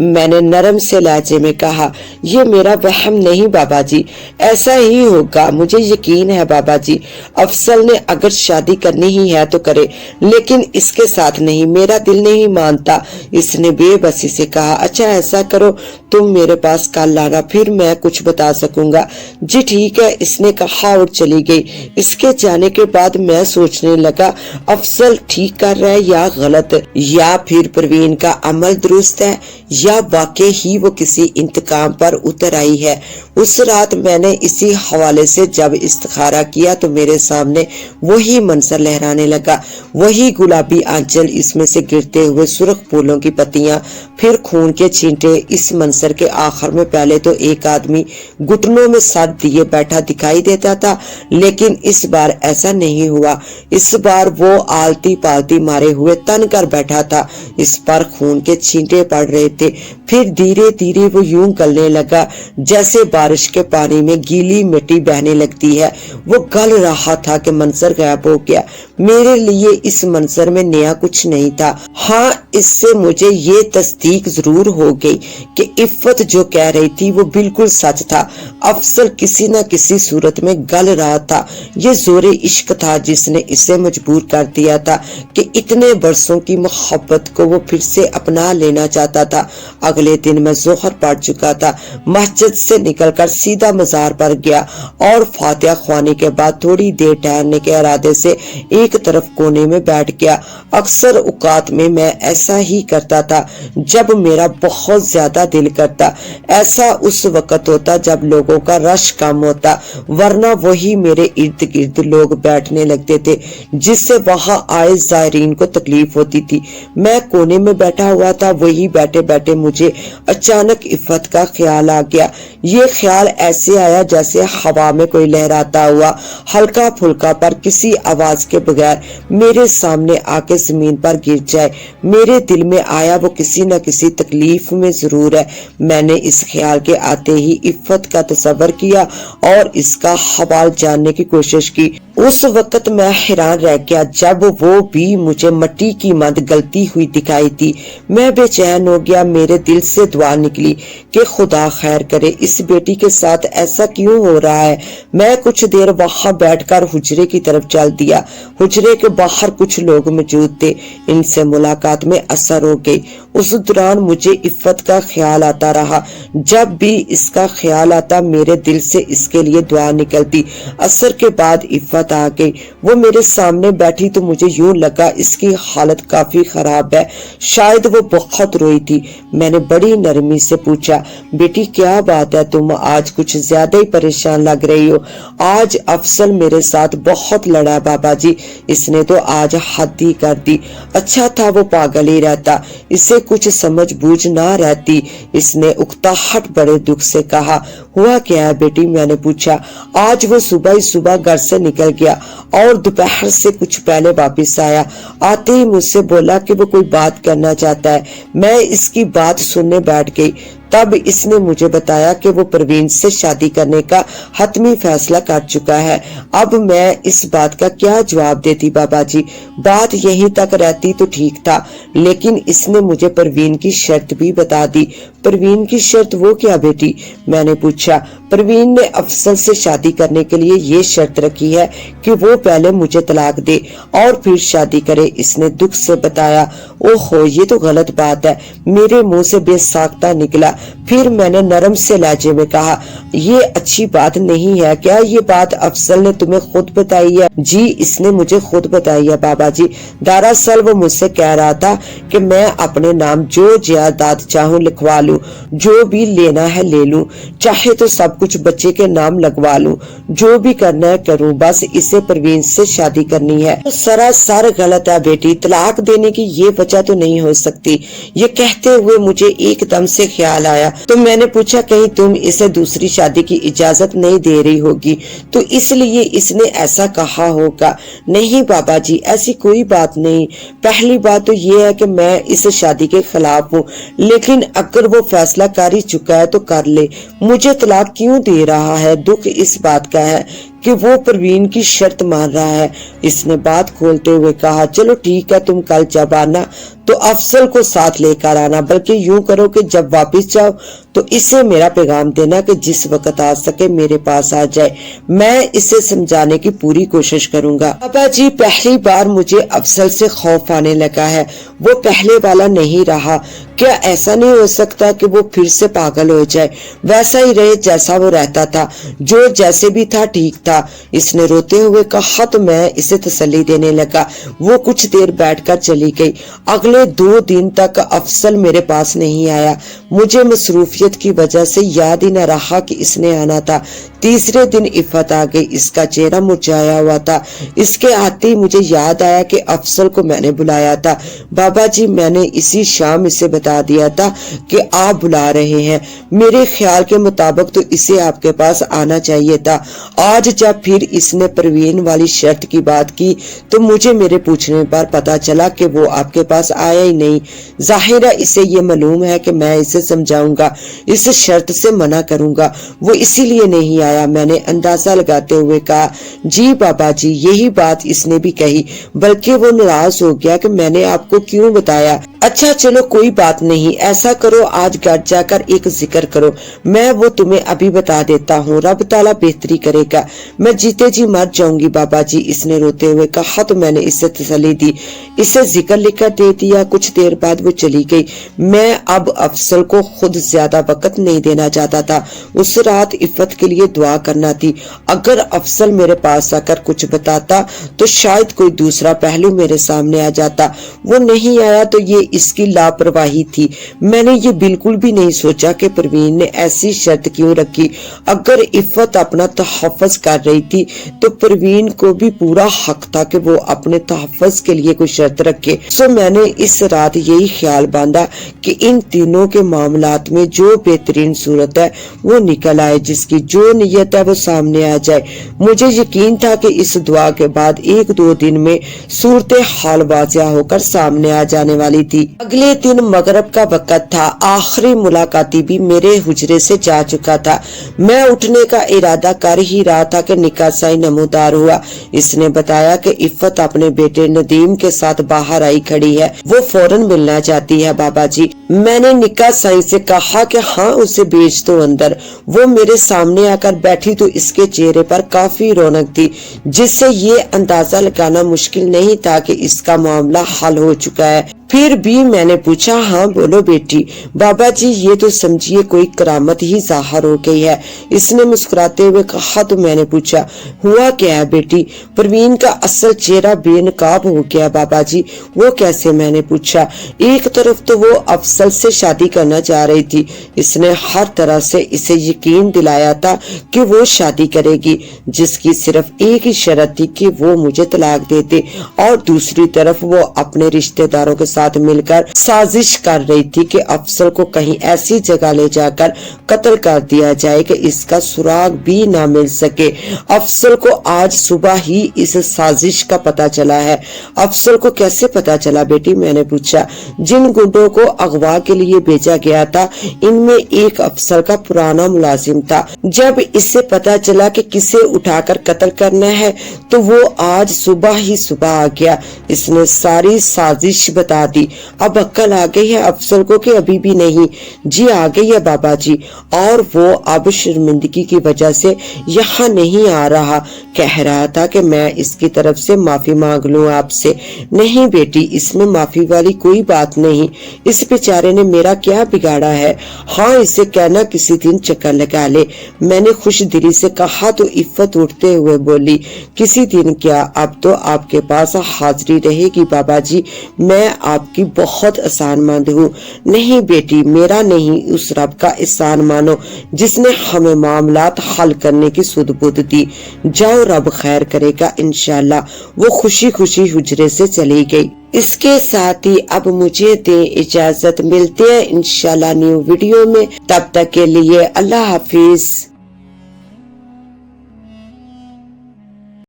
میں نے نرم سے لہجے میں کہا، یہ میرا وہم نہیں بابا جی، ایسا ہی ہوگا، مجھے یقین ہے بابا جی۔ افضل نے اگر شادی کرنی ہی ہے تو کرے، لیکن اس کے ساتھ نہیں، میرا دل نہیں مانتا۔ اس نے بے بسی سے کہا، اچھا ایسا کرو، تم میرے پاس کل لانا، پھر میں کچھ بتا سکوں گا۔ جی ٹھیک ہے، اس نے کہا اور چلی گئی۔ اس کے جانے کے بعد میں سوچنے لگا، افضل ٹھیک کر رہا ہے یا غلط، یا پھر پروین کا عمل درست ہے، یا واقعی ہی وہ کسی انتقام پر اتر آئی ہے۔ اس رات میں نے اسی حوالے سے جب استخارہ کیا تو میرے سامنے وہی منظر لہرانے لگا، وہی گلابی آنچل، اس میں سے گرتے ہوئے سرخ پھولوں کی پتیاں، پھر خون کے چھینٹے۔ اس منظر کے آخر میں پہلے تو ایک آدمی گھٹنوں میں سر دیے بیٹھا دکھائی دیتا تھا، لیکن اس بار ایسا نہیں ہوا۔ اس بار وہ آلتی پالتی مارے ہوئے تن کر بیٹھا تھا، اس پر خون کے چھینٹے پڑ رہے تھے۔ پھر دھیرے دھیرے وہ یوں گلنے لگا جیسے بارش کے پانی میں گیلی مٹی بہنے لگتی ہے۔ وہ گل رہا تھا کہ منظر غائب ہو گیا۔ میرے لیے اس منظر میں نیا کچھ نہیں تھا۔ ہاں، اس سے مجھے یہ تصدیق ضرور ہو گئی کہ عفت جو کہہ رہی تھی وہ بالکل سچ تھا۔ افضل کسی نہ کسی صورت میں گل رہا تھا۔ یہ زورے عشق تھا جس نے اسے مجبور کر دیا تھا کہ اتنے برسوں کی محبت کو وہ پھر سے اپنا لینا چاہتا تھا۔ اگلے دن میں ظہر پڑ چکا تھا، مسجد سے نکل کر سیدھا مزار پر گیا اور فاتحہ خوانی کے بعد تھوڑی دیر ٹہلنے کے ارادے سے ایک طرف کونے میں بیٹھ گیا۔ اکثر اوقات میں ایسا ہی کرتا تھا جب میرا بہت زیادہ دل کرتا۔ ایسا اس وقت ہوتا جب لوگوں کا رش کم ہوتا، ورنہ وہی میرے ارد گرد لوگ بیٹھنے لگتے تھے جس سے وہاں آئے زائرین کو تکلیف ہوتی تھی۔ میں کونے میں بیٹھا ہوا تھا، وہی بیٹھے بیٹھے مجھے اچانک عفت کا خیال آ گیا۔ یہ خیال ایسے آیا جیسے ہوا میں کوئی لہراتا ہوا ہلکا پھلکا پر کسی آواز کے بغیر میرے سامنے آ کے زمین پر گر جائے۔ میرے دل میں آیا وہ کسی نہ کسی تکلیف میں ضرور ہے۔ میں نے اس خیال کے آتے ہی عفت کا تصور کیا اور اس کا حوال جاننے کی کوشش کی۔ اس وقت میں حیران رہ گیا جب وہ بھی مجھے مٹی کی مند گلتی ہوئی دکھائی دی۔ میں بے چین ہو گیا، میرے دل سے دعا نکلی کہ خدا خیر کرے، اس بیٹی کے ساتھ ایسا کیوں ہو رہا ہے۔ میں کچھ دیر وہاں بیٹھ کر حجرے کی طرف چل دیا۔ حجرے کے باہر کچھ لوگ موجود تھے، ان سے ملاقات میں اثر ہو گئی۔ اس دوران مجھے عفت کا خیال آتا رہا، جب بھی اس کا خیال آتا میرے دل سے اس کے لیے دعا نکلتی۔ اثر کے بعد عفت آ گئی، وہ میرے سامنے بیٹھی تو مجھے یوں لگا اس کی حالت کافی خراب ہے، شاید وہ بہت روئی تھی۔ میں نے بڑی نرمی سے پوچھا، بیٹی کیا بات ہے، تم آج کچھ زیادہ ہی پریشان لگ رہی ہو۔ آج افضل میرے ساتھ بہت لڑا بابا جی، اس نے تو آج حد ہی کر دی۔ اچھا تھا وہ پاگل ہی رہتا، اسے کچھ سمجھ بوجھ نہ رہتی۔ اس نے اکتاہٹ بڑے دکھ سے کہا، ہوا کیا ہے بیٹی؟ میں نے پوچھا۔ آج وہ صبح ہی صبح گھر سے نکل گیا اور دوپہر سے کچھ پہلے واپس آیا۔ آتے ہی مجھ سے بولا کہ وہ کوئی بات کرنا چاہتا ہے۔ میں اس کی بات سننے بیٹھ گئی۔ تب اس نے مجھے بتایا کہ وہ پروین سے شادی کرنے کا حتمی فیصلہ کر چکا ہے۔ اب میں اس بات کا کیا جواب دیتی بابا جی؟ بات یہیں تک رہتی تو ٹھیک تھا، لیکن اس نے مجھے پروین کی شرط بھی بتا دی۔ پروین کی شرط؟ وہ کیا بیٹی؟ میں نے پوچھا۔ پروین نے افضل سے شادی کرنے کے لیے یہ شرط رکھی ہے کہ وہ پہلے مجھے طلاق دے اور پھر شادی کرے، اس نے دکھ سے بتایا۔ اوہو، یہ تو غلط بات ہے، میرے منہ سے بے ساختہ نکلا۔ پھر میں نے نرم سے لہجے میں کہا، یہ اچھی بات نہیں ہے کیا؟ یہ بات افضل نے تمہیں خود بتائی ہے؟ جی، اس نے مجھے خود بتائی ہے بابا جی۔ دراصل وہ مجھ سے کہہ رہا تھا کہ میں اپنے نام جو جائیداد چاہوں لکھوا لوں، جو بھی لینا ہے لے لوں، چاہے تو سب کچھ بچے کے نام لگوا لوں، جو بھی کرنا ہے کروں، بس اسے پروین سے شادی کرنی ہے۔ سراسر غلط ہے بیٹی، طلاق دینے کی یہ وجہ تو نہیں ہو سکتی۔ یہ کہتے ہوئے مجھے ایک دم سے خیال آیا تو میں نے پوچھا، کہیں تم اسے دوسری شادی کی اجازت نہیں دے رہی ہوگی تو اس لیے اس نے ایسا کہا ہوگا۔ نہیں بابا جی، ایسی کوئی بات نہیں۔ پہلی بات تو یہ ہے کہ میں اس شادی کے خلاف ہوں، لیکن اگر وہ فیصلہ کر ہی چکا ہے تو کر لے، مجھے طلاق کیوں دے رہا ہے؟ دکھ اس بات کا ہے کہ وہ پروین کی شرط مان رہا ہے۔ اس نے بات کھولتے ہوئے کہا چلو ٹھیک ہے، تم کل جب آنا تو افضل کو ساتھ لے کر آنا، بلکہ یوں کرو کہ جب واپس جاؤ تو اسے میرا پیغام دینا کہ جس وقت آ سکے میرے پاس آ جائے، میں اسے سمجھانے کی پوری کوشش کروں گا۔ بابا جی پہلی بار مجھے افضل سے خوف آنے لگا ہے، وہ پہلے والا نہیں رہا۔ کیا ایسا نہیں ہو سکتا کہ وہ پھر سے پاگل ہو جائے، ویسا ہی رہے جیسا وہ رہتا تھا، جو جیسے بھی تھا ٹھیک تھا؟ اس نے روتے ہوئے کہا تو میں اسے تسلی دینے لگا۔ وہ کچھ دیر بیٹھ کر چلی گئی۔ اگلے 2 دن تک افضل میرے پاس نہیں آیا۔ مجھے مصروفیت کی وجہ سے یاد ہی نہ رہا کہ اس نے آنا تھا۔ تیسرے دن عفت آ گئی، اس کا چہرہ مرجھایا ہوا تھا۔ اس کے آتے ہی مجھے یاد آیا کہ افضل کو میں نے بلایا تھا۔ بابا جی میں نے اسی شام اسے بتا دیا تھا کہ آپ بلا رہے ہیں، میرے خیال کے مطابق تو اسے آپ کے پاس آنا چاہیے تھا۔ آج جب پھر اس نے پروین والی شرط کی بات کی تو مجھے میرے پوچھنے پر پتا چلا کہ وہ آپ کے پاس آیا ہی نہیں۔ ظاہر ہے اسے یہ معلوم ہے کہ میں اسے سمجھاؤں گا، اس شرط سے منع کروں گا، وہ اسی لیے نہیں آیا۔ میں نے اندازہ لگاتے ہوئے کہا جی بابا جی، یہی بات اس نے بھی کہی، بلکہ وہ ناراض ہو گیا کہ میں نے آپ کو کیوں بتایا۔ اچھا چلو کوئی بات نہیں، ایسا کرو آج گھر جا کر ایک ذکر کرو، میں وہ تمہیں ابھی بتا دیتا ہوں، رب تعالیٰ بہتری کرے گا۔ میں جیتے جی مر جاؤں گی بابا جی، اس نے روتے ہوئے کہا تو میں نے اسے تسلی دی، اسے ذکر لکھ کر دے دیا۔ کچھ دیر بعد وہ چلی گئی۔ میں اب افضل کو خود زیادہ وقت نہیں دینا چاہتا تھا۔ اس رات عفت کے لیے دعا کرنا تھی۔ اگر افضل میرے پاس آ کر کچھ بتاتا تو شاید کوئی دوسرا پہلو میرے سامنے آ جاتا۔ وہ نہیں آیا تو یہ اس کی لاپرواہی تھی۔ میں نے یہ بالکل بھی نہیں سوچا کہ پروین نے ایسی شرط کیوں رکھی۔ اگر عفت اپنا تحفظ کر رہی تھی تو پروین کو بھی پورا حق تھا کہ وہ اپنے تحفظ کے لیے کوئی شرط رکھے۔ سو میں نے اس رات یہی خیال باندھا کہ ان تینوں کے معاملات میں جو بہترین صورت ہے وہ نکل آئے، جس کی جو نیت ہے وہ سامنے آ جائے۔ مجھے یقین تھا کہ اس دعا کے بعد 1-2 دن میں صورتحال واضح ہو کر سامنے آ جانے والی تھی۔ اگلے دن مغرب کا وقت تھا، آخری ملاقاتی بھی میرے حجرے سے جا چکا تھا۔ میں اٹھنے کا ارادہ کر ہی رہا تھا کہ نکاح سائی نمودار ہوا۔ اس نے بتایا کہ عفت اپنے بیٹے ندیم کے ساتھ باہر آئی کھڑی ہے، وہ فوراً ملنا چاہتی ہے بابا جی۔ میں نے نکاح سائی سے کہا کہ ہاں اسے بھیج دو اندر۔ وہ میرے سامنے آ کر بیٹھی تو اس کے چہرے پر کافی رونق تھی، جس سے یہ اندازہ لگانا مشکل نہیں تھا کہ اس کا معاملہ حل ہو چکا ہے۔ پھر بھی میں نے پوچھا ہاں بولو بیٹی۔ بابا جی یہ تو سمجھیے کوئی کرامت ہی ظاہر ہو گئی ہے، اس نے مسکراتے ہوئے کہا تو میں نے پوچھا ہوا کیا ہے بیٹی؟ پروین کا اصل چہرہ بے نقاب ہو گیا بابا جی۔ وہ کیسے؟ میں نے پوچھا۔ ایک طرف تو وہ افضل سے شادی کرنا چاہ رہی تھی، اس نے ہر طرح سے اسے یقین دلایا تھا کہ وہ شادی کرے گی، جس کی صرف ایک ہی شرط تھی کہ وہ مجھے طلاق دے دے، اور دوسری طرف وہ اپنے رشتہ داروں کے ساتھ مل کر سازش کر رہی تھی کہ افضل کو کہیں ایسی جگہ لے جا کر قتل کر دیا جائے کہ اس کا سراغ بھی نہ مل سکے۔ افضل کو آج صبح ہی اس سازش کا پتہ چلا ہے۔ افضل کو کیسے پتہ چلا بیٹی؟ میں نے پوچھا۔ جن گنڈوں کو اغوا کے لیے بھیجا گیا تھا ان میں ایک افضل کا پرانا ملازم تھا۔ جب اسے پتہ چلا کہ کسے اٹھا کر قتل کرنا ہے تو وہ آج صبح ہی صبح آ گیا۔ اس نے ساری سازش بتا دی۔ اب عقل آ گئی ہے افضل کو کہ ابھی بھی نہیں؟ جی آ گئی ہے بابا جی، اور وہ اب شرمندگی کی وجہ سے یہاں نہیں آ رہا، کہہ رہا تھا کہ میں اس کی طرف سے معافی مانگ لوں آپ سے۔ نہیں بیٹی، اس میں معافی والی کوئی بات نہیں، اس بیچارے نے میرا کیا بگاڑا ہے؟ ہاں اسے کہنا کسی دن چکر لگا لے، میں نے خوش دلی سے کہا تو عفت اٹھتے ہوئے بولی کسی دن کیا، اب تو آپ کے پاس حاضری رہے گی بابا جی، میں آپ کی بہت احسان مند ہوں۔ نہیں بیٹی، میرا نہیں، اس رب کا احسان مانو جس نے ہمیں معاملات حل کرنے کی سدھ بدھ دی۔ جاؤ رب خیر کرے گا انشاءاللہ۔ وہ خوشی خوشی حجرے سے چلی گئی۔ اس کے ساتھ ہی اب مجھے دیں اجازت، ملتے ہیں انشاءاللہ نیو ویڈیو میں، تب تک کے لیے اللہ حافظ۔